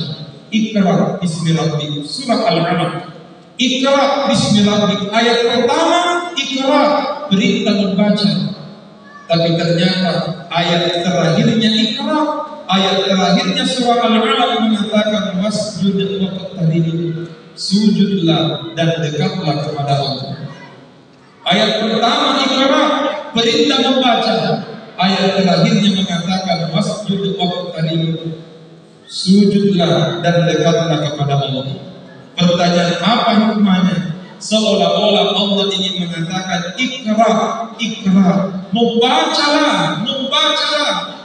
Iqra bismi rabbik, surah Al-Alaq. Iqra bismi rabbik, ayat pertama Iqra, perintah membaca. Tapi ternyata ayat terakhirnya Iqra, ayat terakhirnya surah Al-Alaq mengatakan wasjud waqtarib, sujudlah dan dekatlah kepada Allah. Ayat pertama Iqra, perintah membaca. Ayat terakhirnya mengatakan wasjud waqtarib, sujudlah dan dekatlah kepada Allah. Pertanyaan apa hikmahnya? Seolah-olah Allah ingin mengatakan Iqra, Iqra, membacalah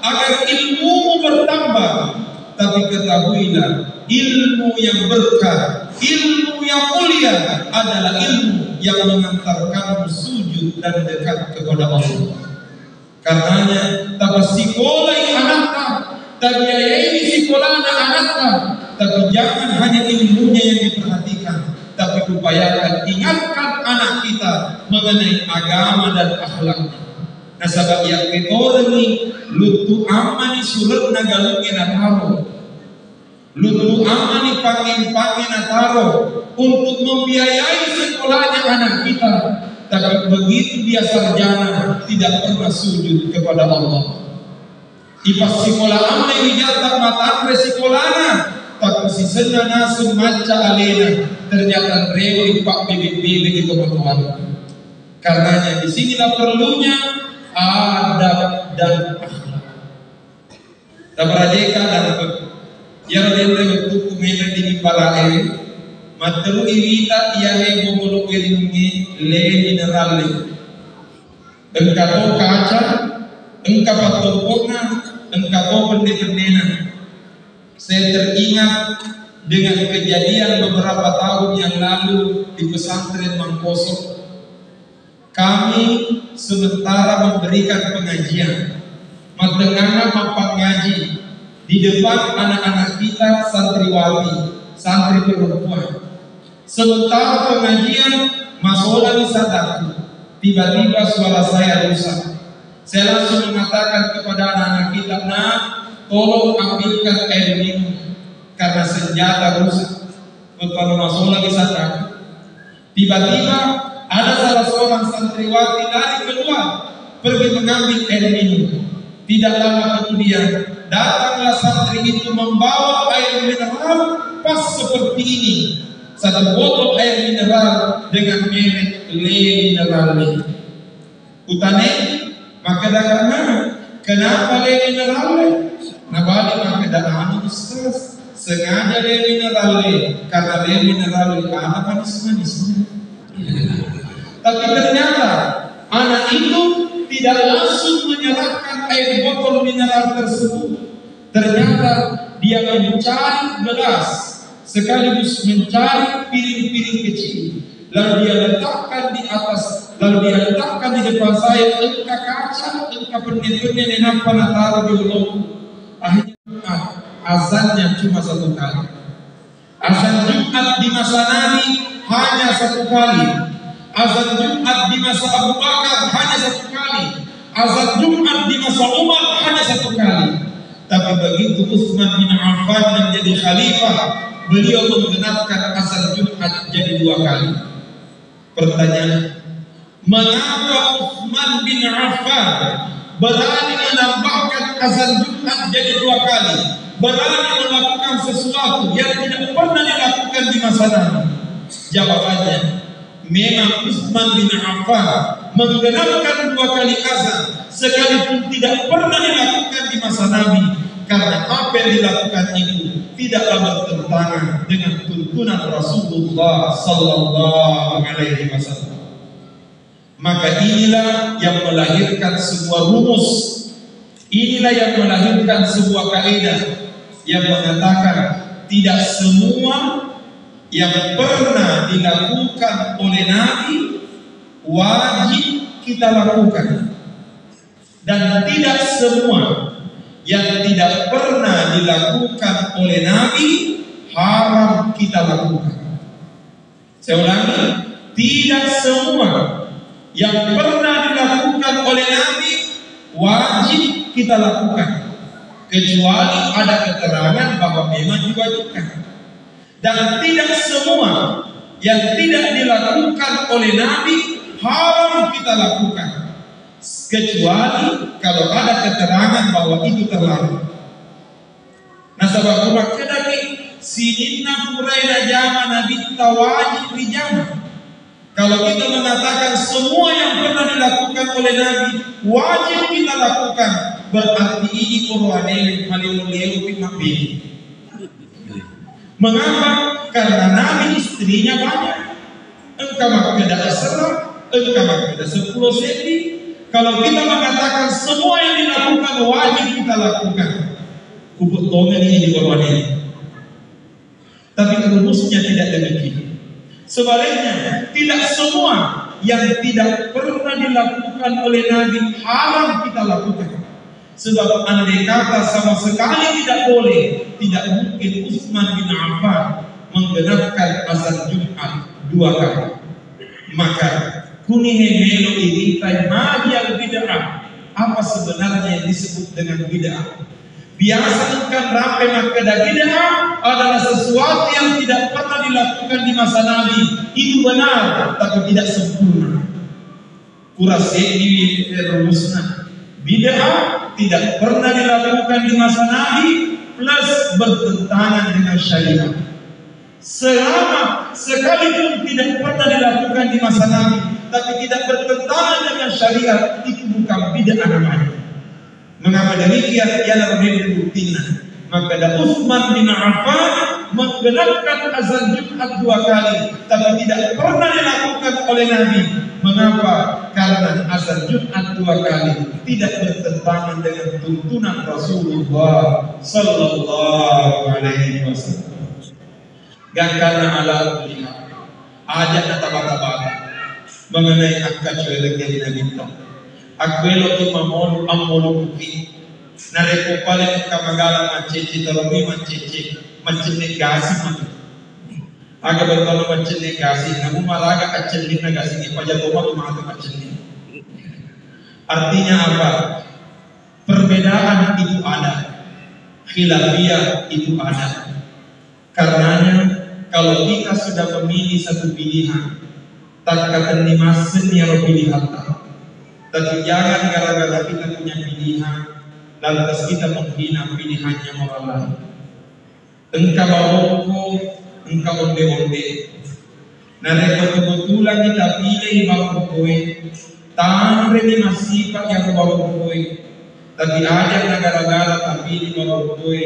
agar ilmumu bertambah. Tapi ketahuilah, ilmu yang berkah, ilmu yang mulia adalah ilmu yang mengantarkanmu sujud dan dekat kepada Allah. Karenanya tabasikolai anakka, tabiayai sikolana anakka, tapi jangan hanya ilmunya yang diperhatikan, tapi upayakan ingatkan anak kita mengenai agama dan akhlaknya. Nah sebab yang kita ini lutu amani surat nagalungin ataro, lutu amani pangin ataro untuk membiayai sekolahnya anak kita. Tapi begitu dia sarjana tidak pernah sujud kepada Allah. Ipas sekolah amma wijata matan sekolahna, tapi si senana semaca alena ternyata rewi pak BBB begitu teman-teman. Karenanya disinilah perlunya adab dan akhlak. Tabrajeka dan yang dende tuku mena di balae. Matru irita iahe bobolo iringi le mineral le. Engkau kaca, engkau patokona, engkau bende-bendena. Saya teringat dengan kejadian beberapa tahun yang lalu di pesantren Mangkosok. Kami sementara memberikan pengajian, matengana mampang ngaji di depan anak-anak kita santriwati, santri perempuan. Sementara pengajian masola disadaku, tiba-tiba suara saya rusak. Saya langsung mengatakan kepada anak-anak kita, nah, tolong ambilkan air minum karena senjata rusak. Kalau masola disadaku, tiba-tiba ada salah seorang santriwati lari keluar pergi mengambil air minum. Tidak lama kemudian datanglah santri itu membawa air mineral pas seperti ini. Satu botol air mineral dengan merek Le Mineral. Utane maka karena kenapa Le Mineral? Nabali maka anu Ustaz sengaja Le Mineral karena Le Mineral ada manis-manisnya. Tapi ternyata anak itu tidak langsung menyerahkan air botol mineral tersebut. Ternyata dia mencari gelas sekaligus mencari piring-piring kecil, lalu dia letakkan di atas, lalu dia letakkan di depan saya. Engkau kaca, engkau penelitian yang apa taruh di ulangku. Akhirnya azannya cuma satu kali. Azan Jumat di masa Nabi hanya satu kali. Azan Jumat di masa Abu Bakar hanya satu kali. Azan Jumat di masa Umar hanya satu kali. Tapi maka begitu Utsman bin Affan menjadi khalifah, beliau menggenapkan azan Jumat jadi 2 kali. Pertanyaan, mengapa Utsman bin Affan berani menambahkan azan Jumat jadi 2 kali, berani melakukan sesuatu yang tidak pernah dilakukan di masa Nabi? Jawabannya, memang Utsman bin Affan menggenapkan 2 kali azan sekalipun tidak pernah dilakukan di masa Nabi, karena apa yang dilakukan itu tidaklah bertentangan dengan tuntunan Rasulullah Sallallahu Alaihi Wasallam. Maka inilah yang melahirkan sebuah rumus, inilah yang melahirkan sebuah kaidah yang mengatakan tidak semua yang pernah dilakukan oleh Nabi wajib kita lakukan, dan tidak semua yang tidak pernah dilakukan oleh Nabi haram kita lakukan. Saya ulangi, tidak semua yang pernah dilakukan oleh Nabi wajib kita lakukan, kecuali ada keterangan bahwa memang diwajibkan. Dan tidak semua yang tidak dilakukan oleh Nabi haram kita lakukan, kecuali kalau ada keterangan bahwa itu terlarang. Nah, sebab kedaki sininna puraina jama Nabi tawajib di jama. Kalau kita mengatakan semua yang pernah dilakukan oleh Nabi wajib kita lakukan, berarti ini Qur'anil halilulil bimakbih. Mengapa? Karena Nabi istrinya banyak. Engkau maksudnya asra, engkau maksudnya 10 senti. Kalau kita mengatakan semua yang dilakukan wajib kita lakukan, kubut tongen ini di Quran ini. Tapi rumusnya tidak demikian. Sebaliknya, tidak semua yang tidak pernah dilakukan oleh Nabi haram kita lakukan. Sebab andai kata sama sekali tidak boleh, tidak mungkin Utsman bin Affan menggenapkan azan Jumat 2 kali. Maka kunihe melo iritai magial bid'ah. Apa sebenarnya yang disebut dengan bid'ah? Biasa kan ramai makada bid'ah adalah sesuatu yang tidak pernah dilakukan di masa Nabi. Itu benar, tapi tidak sempurna. Kurase ini rumusnya. Bid'ah tidak pernah dilakukan di masa Nabi plus bertentangan dengan syariat. Selama sekalipun tidak pernah dilakukan di masa Nabi, tapi tidak bertentangan dengan syariat, itu bukan bid'ah namanya. Mengapa demikian? Ialah rutinnya. Maka ada Utsman bin Affan menggenapkan azan Jumat 2 kali, tapi tidak pernah dilakukan oleh Nabi. Mengapa? Karena azan Jumat 2 kali tidak bertentangan dengan tuntunan Rasulullah Sallallahu Alaihi Wasallam. Dan karena Allah melihat ajak nata-bata mengenai akad cuelek yang dinamita. Akwelo ki mamon amolo kuki. Nareko pale kamagala macece taromi macece macece gasi mati. Aga bertalo macece gasi. Namun malaga kaceli na gasi ni pajatoma tumata macece. Artinya apa? Perbedaan itu ada, khilafiyah itu ada. Karenanya kalau kita sudah memilih satu pilihan, tak kata nimasen ya pilihan tak. Tapi jangan gara-gara kita punya pilihan, lantas kita menghina pilihannya orang lain. Engkau baroko, engkau onde-onde. Nah, kebetulan kita pilih barokoi, tanre ni masifat yang barokoi. Tapi ada gara-gara tapi barokoi,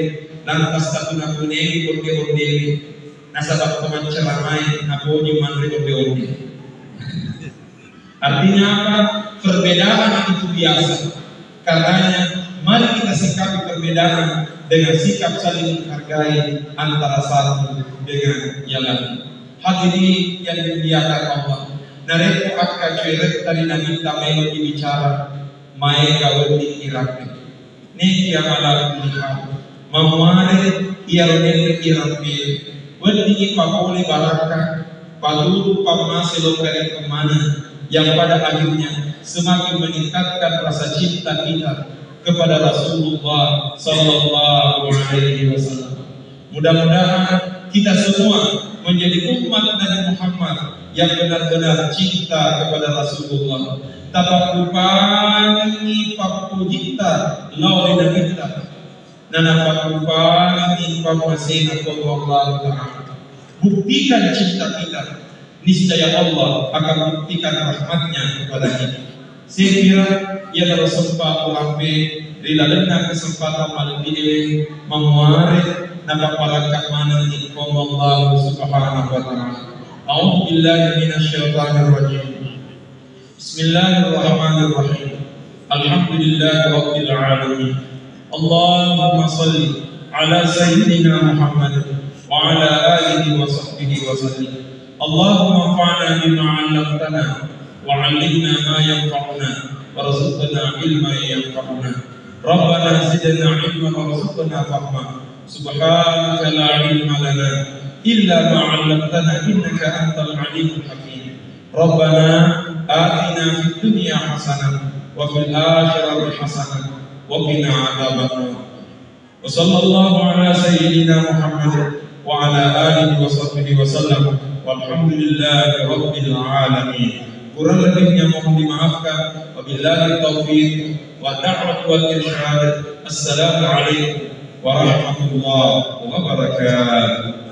lantas tak guna kunegi onde-onde. Nah, sebab teman ceramai, naponyo manre onde-onde. Artinya apa? Perbedaan itu biasa. Karenanya mari kita sikapi perbedaan dengan sikap saling menghargai antara satu dengan yang lain. Hadirin yang dimuliakan Allah. Narepo akka cuirek tadi nabi tamelo bicara mae gawati Irak. Neki amala lihat mamare iarone Irak. Wadi pakole baraka paduru pamaselo kare kemana yang pada akhirnya semakin meningkatkan rasa cinta kita kepada Rasulullah Sallallahu Alaihi Wasallam. Mudah-mudahan kita semua menjadi umat Nabi Muhammad yang benar-benar cinta kepada Rasulullah. Tapakupani pakujita lauri kita, nanapakupani pamasina Allah Taala. Buktikan cinta kita, niscaya Allah akan buktikan rahmatnya kepada kita. Saya kira ia adalah sempat ulampe rilalena kesempatan malam ini memuari napapalangkat mana ni Allah Subhanahu wa taala. A'udzu billahi minasyaitonir rajim. Bismillahirrahmanirrahim. Alhamdulillahirabbil alamin. Allahumma shalli ala sayyidina Muhammad wa ala alihi wa sahbihi wa sallim. Allahumma anfa'na bima 'allamtana wa 'allimna ma yanfa'una warzuqna ilman yanfa'una. Rabbana zidna 'ilman warzuqna fahma. Subhanaka la 'ilma lana illa ma 'allamtana innaka antal 'alimul hakim. Rabbana atina fid dunya hasanah wa fil akhirati hasanah wa qina 'adzabannar. Wa sallallahu ala sayyidina Muhammad wa ala alihi wa sahbihi wa sallam. Walhamdulillahi rabbil alamin. Kurang lebihnya mohon dimaafkan. Wabillahi taufiq wa da'wat wal irsyad. Assalamualaikum warahmatullahi wabarakatuh.